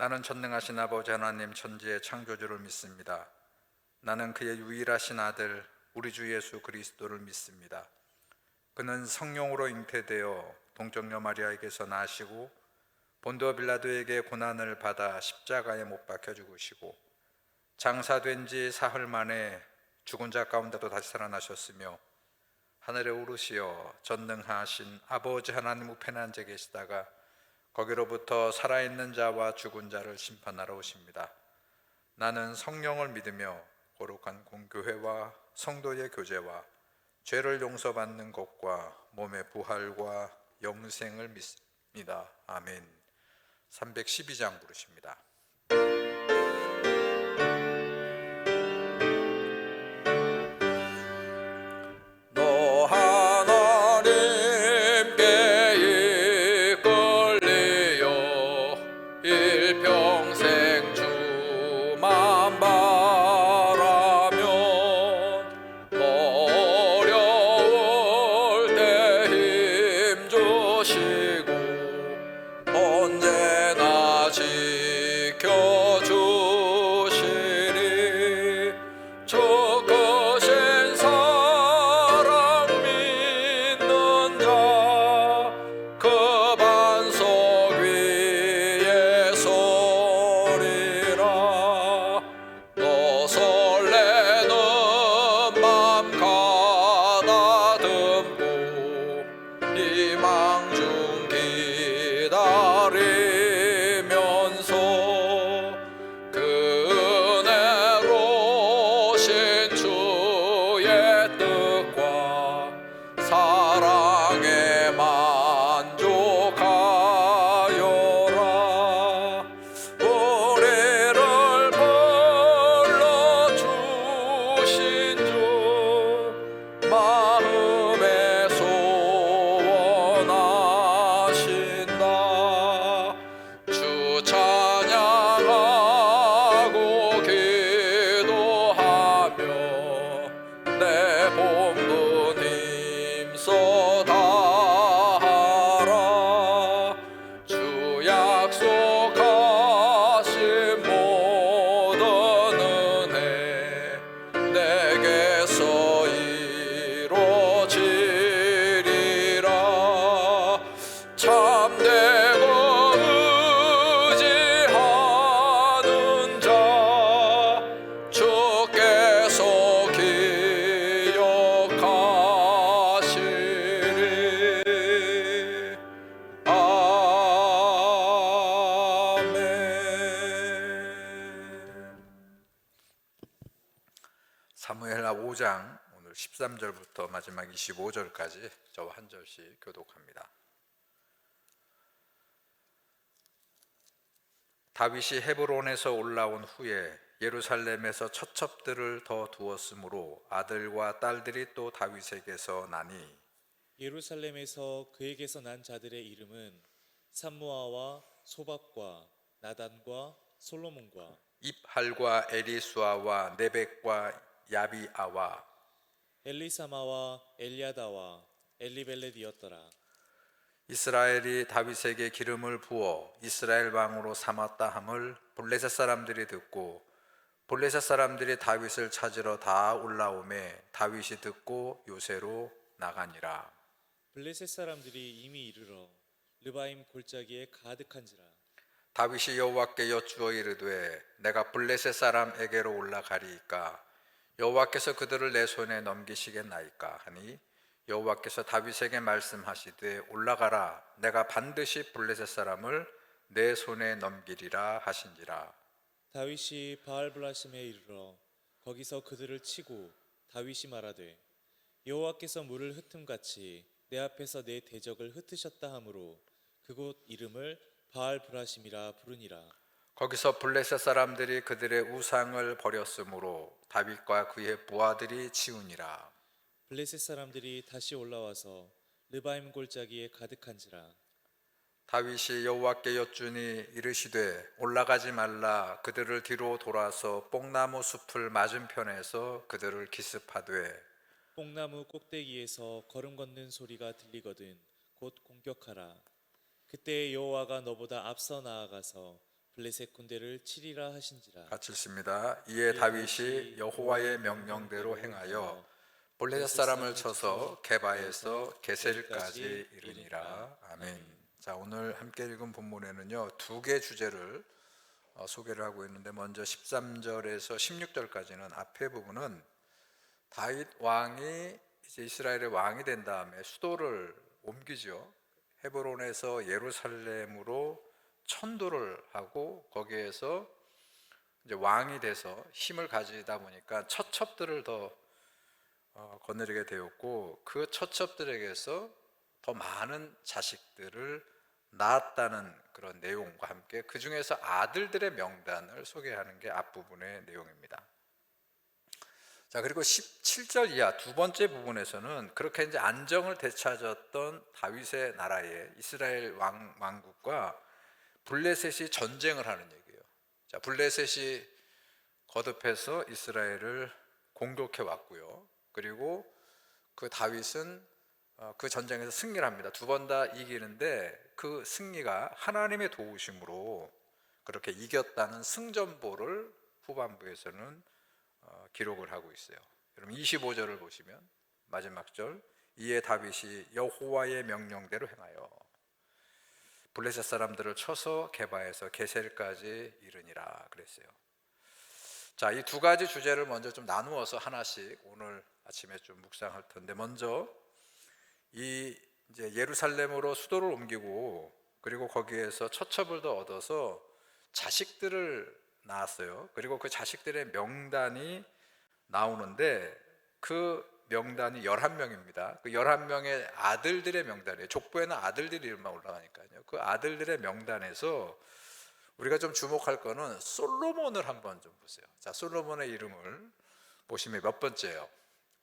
나는 전능하신 아버지 하나님 천지의 창조주를 믿습니다. 나는 그의 유일하신 아들 우리 주 예수 그리스도를 믿습니다. 그는 성령으로 잉태되어 동정녀 마리아에게서 나시고 본도 빌라도에게 고난을 받아 십자가에 못 박혀 죽으시고 장사된 지 사흘 만에 죽은 자 가운데도 다시 살아나셨으며 하늘에 오르시어 전능하신 아버지 하나님 우편에 앉아 계시다가 거기로부터 살아있는 자와 죽은 자를 심판하러 오십니다. 나는 성령을 믿으며 거룩한 공교회와 성도의 교제와 죄를 용서받는 것과 몸의 부활과 영생을 믿습니다. 아멘. 312장 부르십니다. 너 하나님께 이끌리어 일평생 주만 바라면 어려울 때 힘 주시고 언제나 지켜주시리. 주 크신 사랑 믿는 자 그 반석 위에 서리라. 너 설레는 맘 가다듬고 희망 중 기다리면서 그 은혜로 신 주의 뜻과 사랑에 만족하여라. 우리를 불러주신 주 마음에 소원하신다. 주 찬양하고 기도하며 내 몸도 힘써 다하라. 주 약속하신 모든 은혜 내게서 이루어지리라. 참되고 의지하는 자 주께서 기억하시리. 아멘. 사무엘하 5장 오늘 13절부터 마지막 25절까지 저와 한 절씩 교독합니다. 다윗이 헤브론에서 올라온 후에 예루살렘에서 처첩들을 더 두었으므로 아들과 딸들이 또 다윗에게서 나니 예루살렘에서 그에게서 난 자들의 이름은 삼무아와 소밥과 나단과 솔로몬과 입할과 에리수아와 네벡과 야비아와 엘리사마와 엘리아다와 엘리벨렛이었더라. 이스라엘이 다윗에게 기름을 부어 이스라엘 왕으로 삼았다 함을 블레셋 사람들이 듣고 블레셋 사람들이 다윗을 찾으러 다 올라오매 다윗이 듣고 요새로 나가니라. 블레셋 사람들이 이미 이르러 르바임 골짜기에 가득한지라. 다윗이 여호와께 여쭈어 이르되 내가 블레셋 사람에게로 올라가리이까 여호와께서 그들을 내 손에 넘기시겠나이까 하니 여호와께서 다윗에게 말씀하시되 올라가라. 내가 반드시 블레셋 사람을 내 손에 넘기리라 하신지라. 다윗이 바알브라심에 이르러 거기서 그들을 치고 다윗이 말하되 여호와께서 물을 흩음같이 내 앞에서 내 대적을 흩으셨다 하므로 그곳 이름을 바알브라심이라 부르니라. 거기서 블레셋 사람들이 그들의 우상을 버렸으므로 다윗과 그의 부하들이 치우니라. 블레셋 사람들이 다시 올라와서 르바임 골짜기에 가득한지라. 다윗이 여호와께 여쭈니 이르시되 올라가지 말라. 그들을 뒤로 돌아서 뽕나무 숲을 맞은편에서 그들을 기습하되 뽕나무 꼭대기에서 걸음 걷는 소리가 들리거든 곧 공격하라. 그때 여호와가 너보다 앞서 나아가서 블레셋 군대를 치리라 하신지라. 같이 읽습니다. 이에 다윗이 여호와의 명령대로 행하여 블레셋 사람을 쳐서 게바에서 게셀까지 이르니라. 아멘. 자, 오늘 함께 읽은 본문에는요, 두 개 주제를 소개를 하고 있는데, 먼저 13절에서 16절까지는 앞에 부분은 다윗 왕이 이제 이스라엘의 왕이 된 다음에 수도를 옮기죠. 헤브론에서 예루살렘으로 천도를 하고 거기에서 이제 왕이 돼서 힘을 가지다 보니까 처첩들을 더 거느리게 되었고, 그 처첩들에게서 더 많은 자식들을 낳았다는 그런 내용과 함께 그 중에서 아들들의 명단을 소개하는 게 앞부분의 내용입니다. 자, 그리고 17절 이하 두 번째 부분에서는 그렇게 이제 안정을 되찾았던 다윗의 나라에 이스라엘 왕국과 블레셋이 전쟁을 하는 얘기예요. 자, 블레셋이 거듭해서 이스라엘을 공격해 왔고요. 그리고 그 다윗은 그 전쟁에서 승리를 합니다. 두 번 다 이기는데 그 승리가 하나님의 도우심으로 그렇게 이겼다는 승전보를 후반부에서는 기록을 하고 있어요. 여러분 25절을 보시면 마지막 절, 이에 다윗이 여호와의 명령대로 행하여 블레셋 사람들을 쳐서 게바에서 게셀까지 이르니라 그랬어요. 자, 이 두 가지 주제를 먼저 좀 나누어서 하나씩 오늘 아침에 좀 묵상할 텐데, 먼저 이 이제 예루살렘으로 수도를 옮기고 그리고 거기에서 처첩을 더 얻어서 자식들을 낳았어요. 그리고 그 자식들의 명단이 나오는데 그 명단이 11명입니다. 그 11명의 아들들의 명단이에요. 족보에는 아들들의 이름만 올라가니까요. 그 아들들의 명단에서 우리가 좀 주목할 거는 솔로몬을 한번 좀 보세요. 자, 솔로몬의 이름을 보시면 몇 번째예요?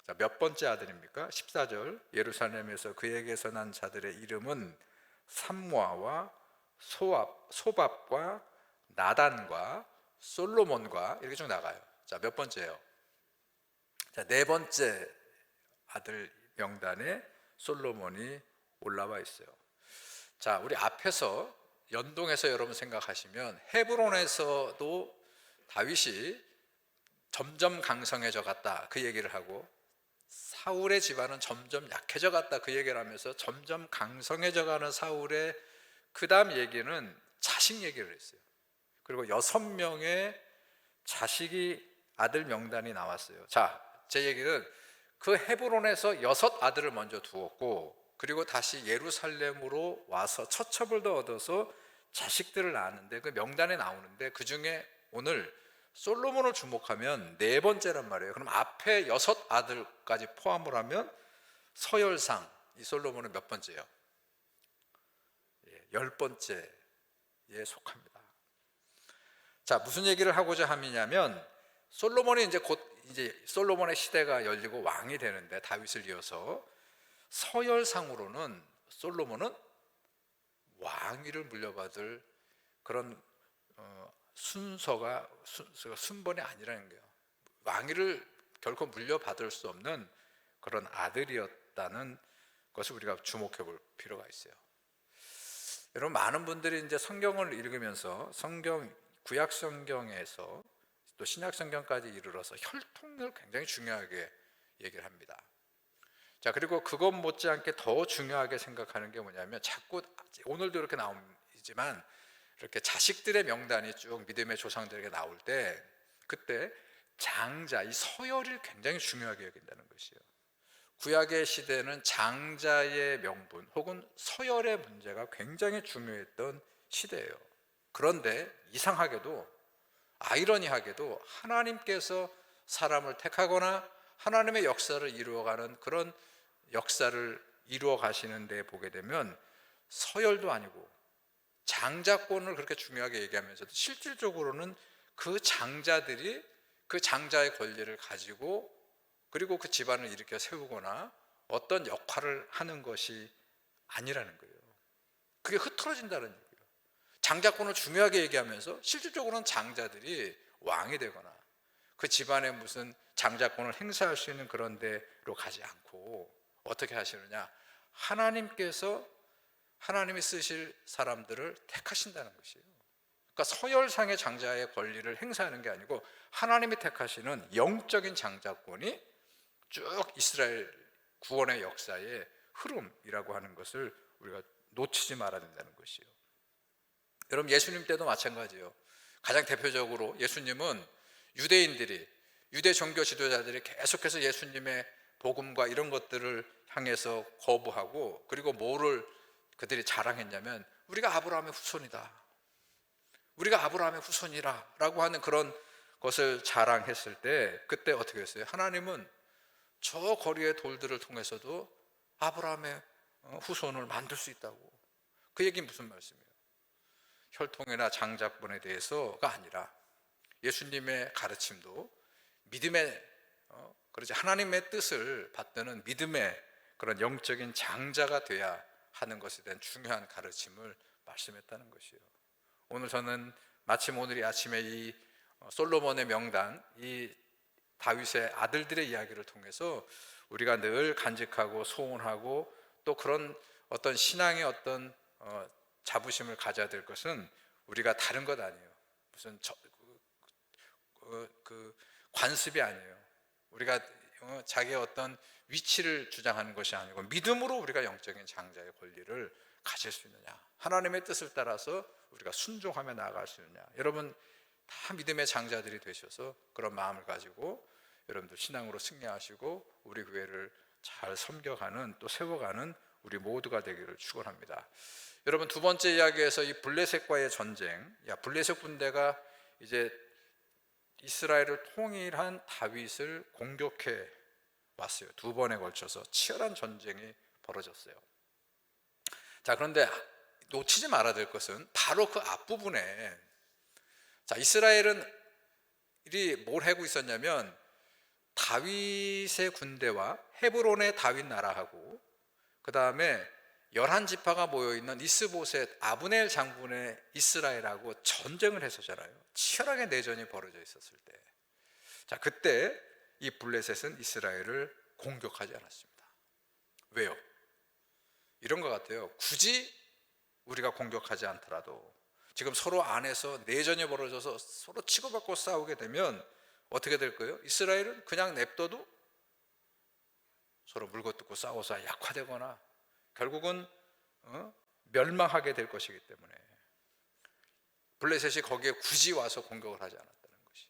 자, 몇 번째 아들입니까? 14절, 예루살렘에서 그에게서 난 자들의 이름은 삼무아와 소밥과 나단과 솔로몬과 이렇게 쭉 나가요. 자, 몇 번째예요? 자, 네 번째 아들 명단에 솔로몬이 올라와 있어요. 자, 우리 앞에서 연동해서 여러분 생각하시면 헤브론에서도 다윗이 점점 강성해져 갔다 그 얘기를 하고, 사울의 집안은 점점 약해져 갔다 그 얘기를 하면서 점점 강성해져 가는 사울의 그 다음 얘기는 자식 얘기를 했어요. 그리고 6명의 자식이 아들 명단이 나왔어요. 자, 제 얘기는 그 헤브론에서 6 아들을 먼저 두었고, 그리고 다시 예루살렘으로 와서 처첩을 더 얻어서 자식들을 낳았는데 그 명단에 나오는데, 그 중에 오늘 솔로몬을 주목하면 네 번째란 말이에요. 그럼 앞에 6 아들까지 포함을 하면 서열상 이 솔로몬은 몇 번째예요? 10번째에 속합니다. 자, 무슨 얘기를 하고자 하냐면, 솔로몬이 이제 솔로몬의 시대가 열리고 왕이 되는데 다윗을 이어서 서열상으로는 솔로몬은 왕위를 물려받을 그런 순번이 아니라는 거예요. 왕위를 결코 물려받을 수 없는 그런 아들이었다는 것을 우리가 주목해 볼 필요가 있어요. 여러분, 많은 분들이 이제 성경을 읽으면서 구약 성경에서 또 신약 성경까지 이르러서 혈통을 굉장히 중요하게 얘기를 합니다. 자, 그리고 그것 못지않게 더 중요하게 생각하는 게 뭐냐면, 자꾸 오늘도 이렇게 나오지만 이렇게 자식들의 명단이 쭉 믿음의 조상들에게 나올 때 그때 장자, 이 서열을 굉장히 중요하게 여긴다는 것이에요. 구약의 시대는 장자의 명분 혹은 서열의 문제가 굉장히 중요했던 시대예요. 그런데 이상하게도, 아이러니하게도 하나님께서 사람을 택하거나 하나님의 역사를 이루어가는 그런 역사를 이루어 가시는 데 보게 되면 서열도 아니고 장자권을 그렇게 중요하게 얘기하면서도 실질적으로는 그 장자들이 그 장자의 권리를 가지고 그리고 그 집안을 일으켜 세우거나 어떤 역할을 하는 것이 아니라는 거예요. 그게 흐트러진다는 얘기예요. 장자권을 중요하게 얘기하면서 실질적으로는 장자들이 왕이 되거나 그 집안에 무슨 장자권을 행사할 수 있는 그런 데로 가지 않고 어떻게 하시느냐, 하나님께서 하나님이 쓰실 사람들을 택하신다는 것이에요. 그러니까 서열상의 장자의 권리를 행사하는 게 아니고 하나님이 택하시는 영적인 장자권이 쭉 이스라엘 구원의 역사의 흐름이라고 하는 것을 우리가 놓치지 말아야 된다는 것이요. 여러분, 예수님 때도 마찬가지예요. 가장 대표적으로 예수님은 유대 종교 지도자들이 계속해서 예수님의 복음과 이런 것들을 향해서 거부하고, 그리고 뭐를 그들이 자랑했냐면 우리가 아브라함의 후손이다, 우리가 아브라함의 후손이라 라고 하는 그런 것을 자랑했을 때, 그때 어떻게 했어요? 하나님은 저 거리의 돌들을 통해서도 아브라함의 후손을 만들 수 있다고. 그 얘기는 무슨 말씀이에요? 혈통이나 장자권에 대해서가 아니라 예수님의 가르침도 믿음의 그렇지, 하나님의 뜻을 받드는 믿음의 그런 영적인 장자가 돼야 하는 것에 대한 중요한 가르침을 말씀했다는 것이에요. 오늘 저는 마침 오늘 이 아침에 이 솔로몬의 명단, 이 다윗의 아들들의 이야기를 통해서 우리가 늘 간직하고 소원하고 또 그런 어떤 신앙의 어떤 자부심을 가져야 될 것은 우리가 다른 것 아니에요. 무슨 그 관습이 아니에요. 우리가 자기의 어떤 위치를 주장하는 것이 아니고 믿음으로 우리가 영적인 장자의 권리를 가질 수 있느냐, 하나님의 뜻을 따라서 우리가 순종하며 나아갈 수 있느냐. 여러분 다 믿음의 장자들이 되셔서 그런 마음을 가지고 여러분들 신앙으로 승리하시고 우리 교회를 잘 섬겨가는, 또 세워가는 우리 모두가 되기를 축원합니다. 여러분, 두 번째 이야기에서 이 블레셋과의 전쟁, 블레셋 군대가 이제 이스라엘을 통일한 다윗을 공격해 왔어요. 두 번에 걸쳐서 치열한 전쟁이 벌어졌어요. 자, 그런데 놓치지 말아야 될 것은 바로 그 앞부분에, 이스라엘은 뭘 하고 있었냐면 다윗의 군대와 헤브론의 다윗 나라하고 그 다음에 11지파가 모여있는 이스보셋 아브넬 장군의 이스라엘하고 전쟁을 했었잖아요. 치열하게 내전이 벌어져 있었을 때, 그때 이 블레셋은 이스라엘을 공격하지 않았습니다. 왜요? 이런 것 같아요. 굳이 우리가 공격하지 않더라도 지금 서로 안에서 내전이 벌어져서 서로 치고받고 싸우게 되면 어떻게 될 거예요? 이스라엘은 그냥 냅둬도 서로 물고 뜯고 싸워서 약화되거나 결국은 멸망하게 될 것이기 때문에 블레셋이 거기에 굳이 와서 공격을 하지 않았다는 것이.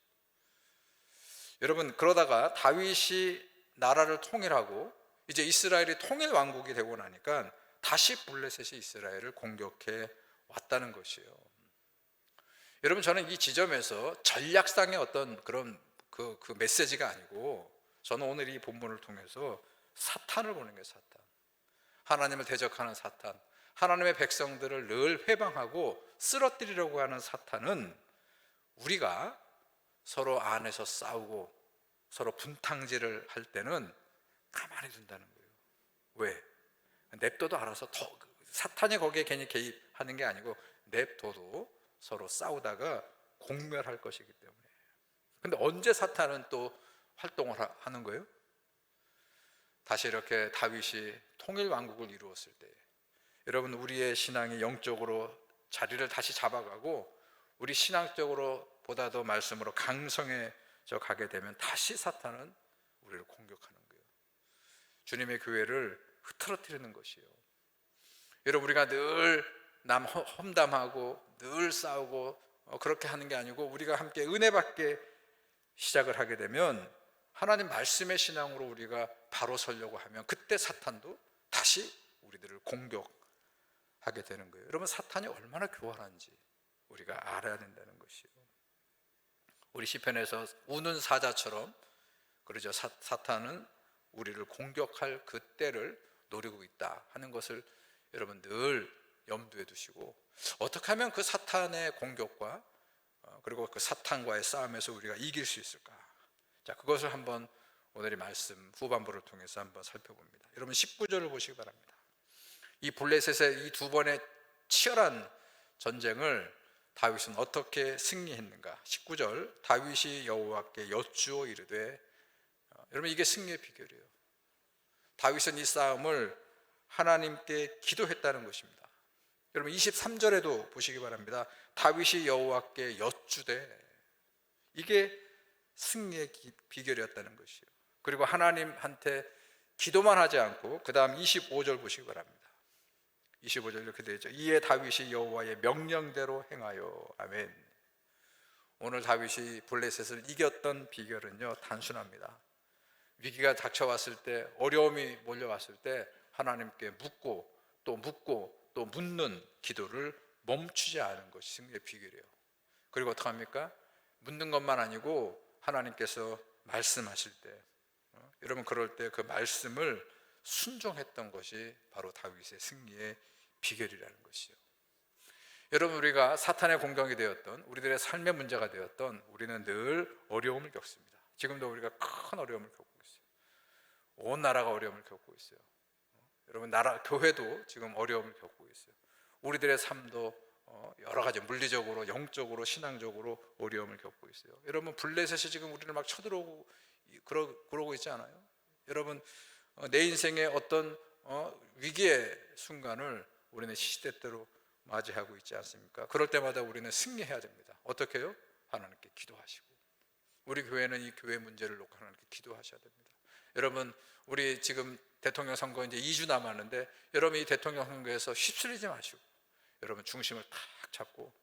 여러분, 그러다가 다윗이 나라를 통일하고 이제 이스라엘이 통일 왕국이 되고 나니까 다시 블레셋이 이스라엘을 공격해 왔다는 것이에요. 여러분, 저는 이 지점에서 전략상의 어떤 그런 그 메시지가 아니고, 저는 오늘 이 본문을 통해서 사탄을 보는 게 사탄, 하나님을 대적하는 사탄, 하나님의 백성들을 늘 회방하고 쓰러뜨리려고 하는 사탄은 우리가 서로 안에서 싸우고 서로 분탕질을 할 때는 가만히 둔다는 거예요. 왜? 냅둬도 알아서 사탄이 거기에 괜히 개입하는 게 아니고 냅둬도 서로 싸우다가 공멸할 것이기 때문에. 근데 언제 사탄은 또 활동을 하는 거예요? 다시 이렇게 다윗이 통일 왕국을 이루었을 때, 여러분, 우리의 신앙이 영적으로 자리를 다시 잡아가고 우리 신앙적으로 보다 더 말씀으로 강성해져 가게 되면 다시 사탄은 우리를 공격하는 거예요. 주님의 교회를 흐트러뜨리는 것이에요. 여러분, 우리가 늘 남 험담하고 늘 싸우고 그렇게 하는 게 아니고 우리가 함께 은혜 받게 시작을 하게 되면 하나님 말씀의 신앙으로 우리가 바로 서려고 하면 그때 사탄도 다시 우리들을 공격하게 되는 거예요. 여러분, 사탄이 얼마나 교활한지 우리가 알아야 된다는 것이에요. 우리 시편에서 우는 사자처럼, 그러죠, 사탄은 우리를 공격할 그 때를 노리고 있다 하는 것을 여러분 늘 염두에 두시고, 어떻게 하면 그 사탄의 공격과 그리고 그 사탄과의 싸움에서 우리가 이길 수 있을까? 그것을 한번 오늘의 말씀 후반부를 통해서 한번 살펴봅니다. 여러분, 19절을 보시기 바랍니다. 이 블레셋의 이 두 번의 치열한 전쟁을 다윗은 어떻게 승리했는가? 19절, 다윗이 여호와께 여쭈어 이르되, 여러분, 이게 승리의 비결이에요. 다윗은 이 싸움을 하나님께 기도했다는 것입니다. 여러분 23절에도 보시기 바랍니다. 다윗이 여호와께 여쭈되, 이게 승리의 비결이었다는 것이요. 그리고 하나님한테 기도만 하지 않고 그 다음 25절 보시기 바랍니다. 25절 이렇게 되어 있죠. 이에 다윗이 여호와의 명령대로 행하여. 아멘. 오늘 다윗이 블레셋을 이겼던 비결은요, 단순합니다. 위기가 닥쳐왔을 때, 어려움이 몰려왔을 때 하나님께 묻고 또 묻는 기도를 멈추지 않은 것이 승리의 비결이에요. 그리고 어떻게 합니까? 묻는 것만 아니고 하나님께서 말씀하실 때, 여러분 그럴 때 그 말씀을 순종했던 것이 바로 다윗의 승리의 비결이라는 것이요. 여러분, 우리가 사탄의 공격이 되었던, 우리들의 삶의 문제가 되었던, 우리는 늘 어려움을 겪습니다. 지금도 우리가 큰 어려움을 겪고 있어요. 온 나라가 어려움을 겪고 있어요. 여러분, 교회도 지금 어려움을 겪고 있어요. 우리들의 삶도 여러 가지 물리적으로, 영적으로, 신앙적으로 어려움을 겪고 있어요. 여러분, 블레셋이 지금 우리를 막 쳐들어오고 그러고 있지 않아요? 여러분, 내 인생의 어떤 위기의 순간을 우리는 시시때때로 맞이하고 있지 않습니까? 그럴 때마다 우리는 승리해야 됩니다. 어떻게 해요? 하나님께 기도하시고, 우리 교회는 이 교회 문제를 놓고 하나님께 기도하셔야 됩니다. 여러분, 우리 지금 대통령 선거 이제 2주 남았는데, 여러분 이 대통령 선거에서 휩쓸리지 마시고 여러분 중심을 탁 잡고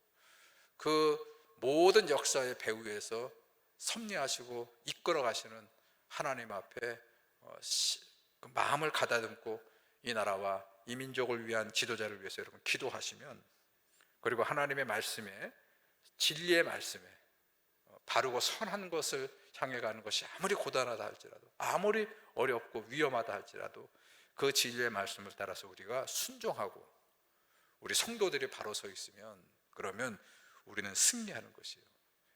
그 모든 역사의 배후에서 섭리하시고 이끌어 가시는 하나님 앞에 그 마음을 가다듬고 이 나라와 이 민족을 위한 지도자를 위해서 여러분 기도하시면, 그리고 하나님의 말씀에, 진리의 말씀에 바르고 선한 것을 향해 가는 것이 아무리 고단하다 할지라도, 아무리 어렵고 위험하다 할지라도 그 진리의 말씀을 따라서 우리가 순종하고 우리 성도들이 바로 서 있으면, 그러면 우리는 승리하는 것이에요.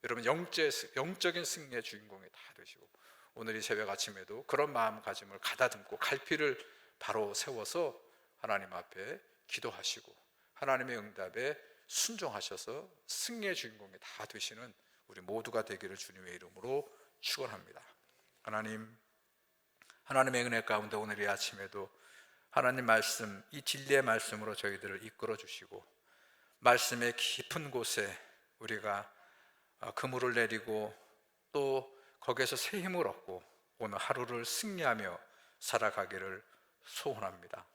여러분, 영적인 승리의 주인공이 다 되시고, 오늘 이 새벽 아침에도 그런 마음가짐을 가다듬고 갈피를 바로 세워서 하나님 앞에 기도하시고 하나님의 응답에 순종하셔서 승리의 주인공이 다 되시는 우리 모두가 되기를 주님의 이름으로 축원합니다. 하나님의 은혜 가운데 오늘 이 아침에도 하나님 말씀, 이 진리의 말씀으로 저희들을 이끌어 주시고, 말씀의 깊은 곳에 우리가 그물을 내리고 또 거기에서 새 힘을 얻고 오늘 하루를 승리하며 살아가기를 소원합니다.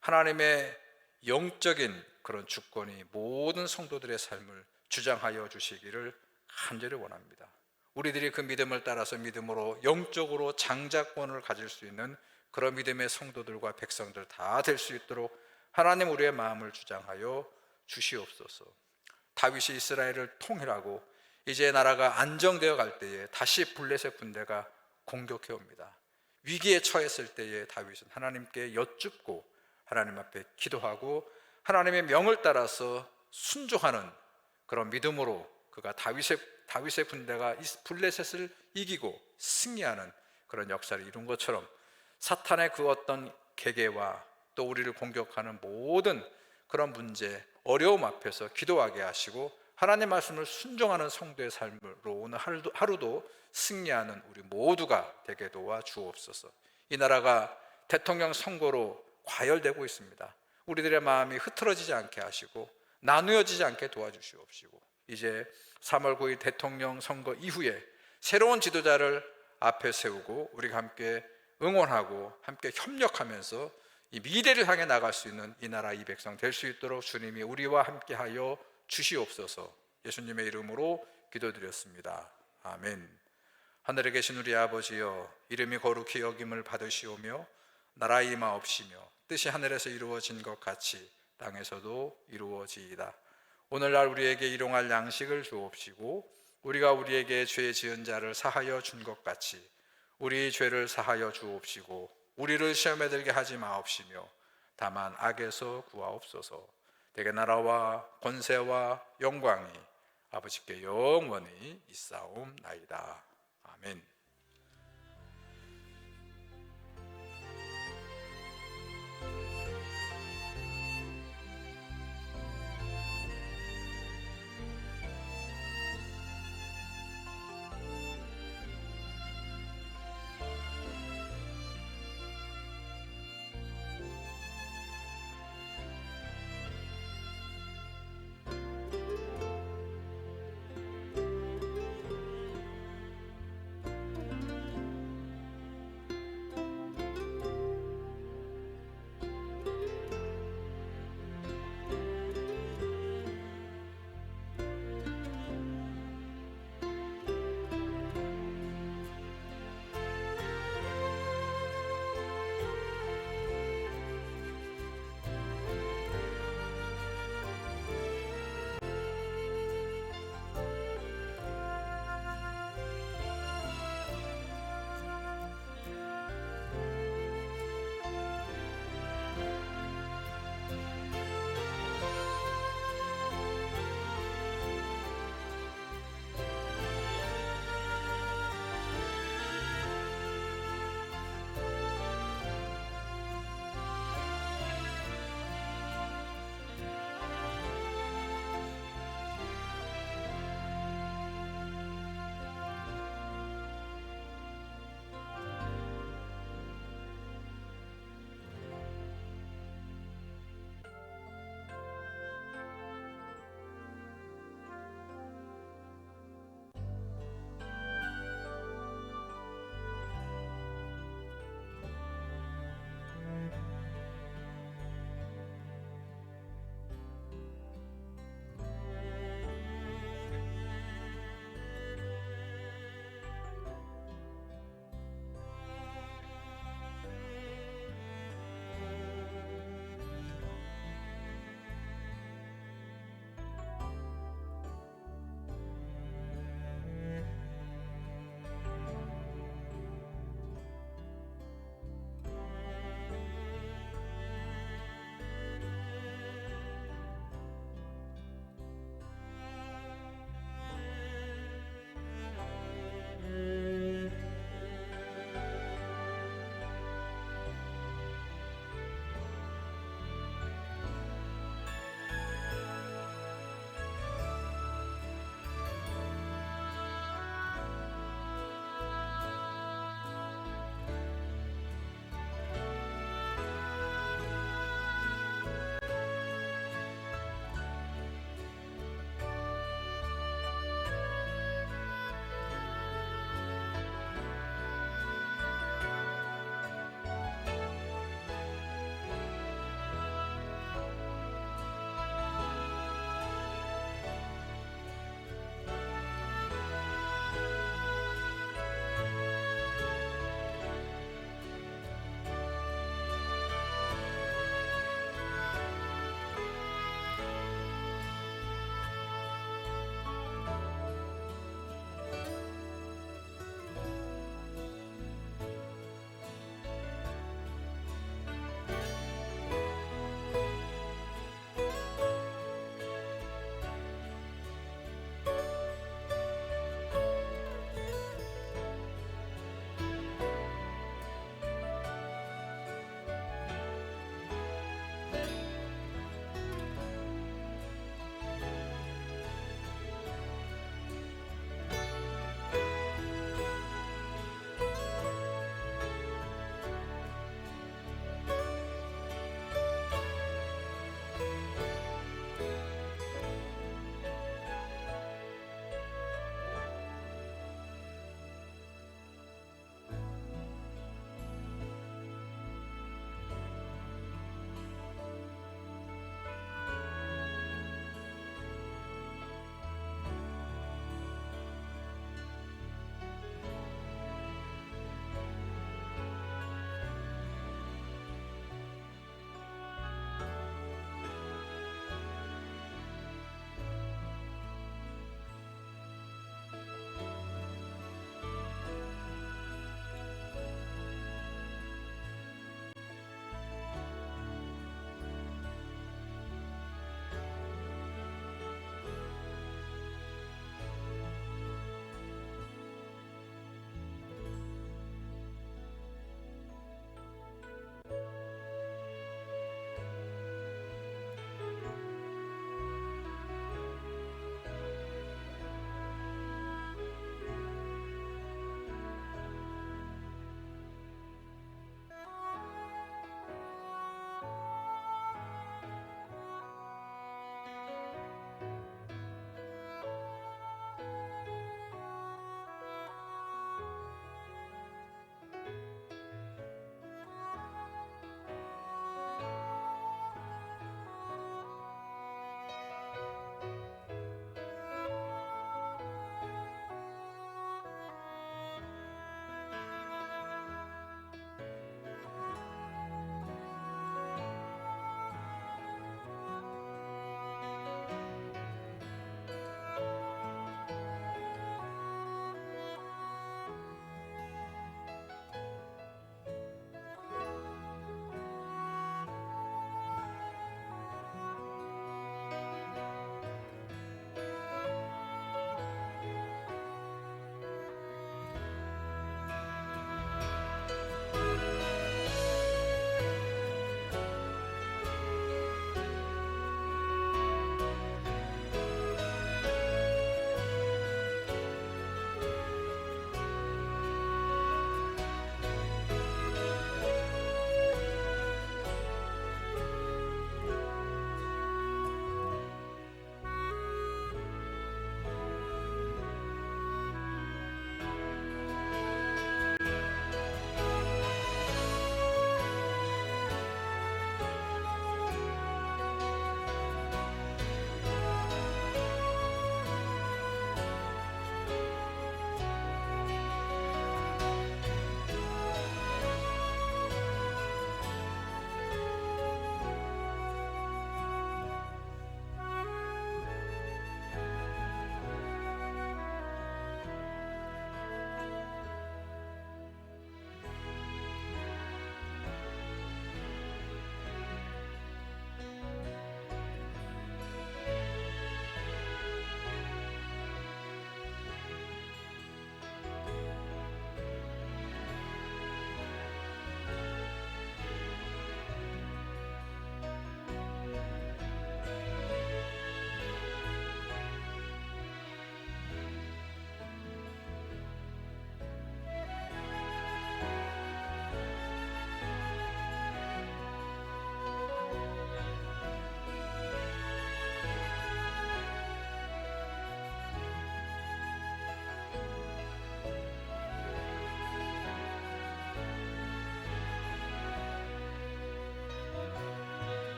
하나님의 영적인 그런 주권이 모든 성도들의 삶을 주장하여 주시기를 간절히 원합니다. 우리들이 그 믿음을 따라서 믿음으로 영적으로 장자권을 가질 수 있는 그런 믿음의 성도들과 백성들 다 될 수 있도록 하나님 우리의 마음을 주장하여 주시옵소서. 다윗이 이스라엘을 통일하고 이제 나라가 안정되어 갈 때에 다시 블레셋 군대가 공격해 옵니다. 위기에 처했을 때에 다윗은 하나님께 여쭙고 하나님 앞에 기도하고 하나님의 명을 따라서 순종하는 그런 믿음으로 그가 다윗의 군대가 블레셋을 이기고 승리하는 그런 역사를 이룬 것처럼, 사탄의 그 어떤 계계와 또 우리를 공격하는 모든 그런 문제, 어려움 앞에서 기도하게 하시고 하나님 말씀을 순종하는 성도의 삶으로 오늘 하루도 승리하는 우리 모두가 되게 도와 주옵소서. 이 나라가 대통령 선거로 과열되고 있습니다. 우리들의 마음이 흐트러지지 않게 하시고 나누어지지 않게 도와주시옵시고, 이제 3월 9일 대통령 선거 이후에 새로운 지도자를 앞에 세우고 우리가 함께 응원하고 함께 협력하면서 이 미래를 향해 나갈 수 있는 이 나라 이 백성 될 수 있도록 주님이 우리와 함께하여 주시옵소서. 예수님의 이름으로 기도드렸습니다. 아멘. 하늘에 계신 우리 아버지여, 이름이 거룩히 여김을 받으시오며 나라의 임하옵시며 뜻이 하늘에서 이루어진 것 같이 땅에서도 이루어지이다. 오늘날 우리에게 일용할 양식을 주옵시고 우리가 우리에게 죄 지은 자를 사하여 준 것 같이 우리 죄를 사하여 주옵시고 우리를 시험에 들게 하지 마옵시며 다만 악에서 구하옵소서. 대개 나라와 권세와 영광이 아버지께 영원히 있사옵나이다. 아멘.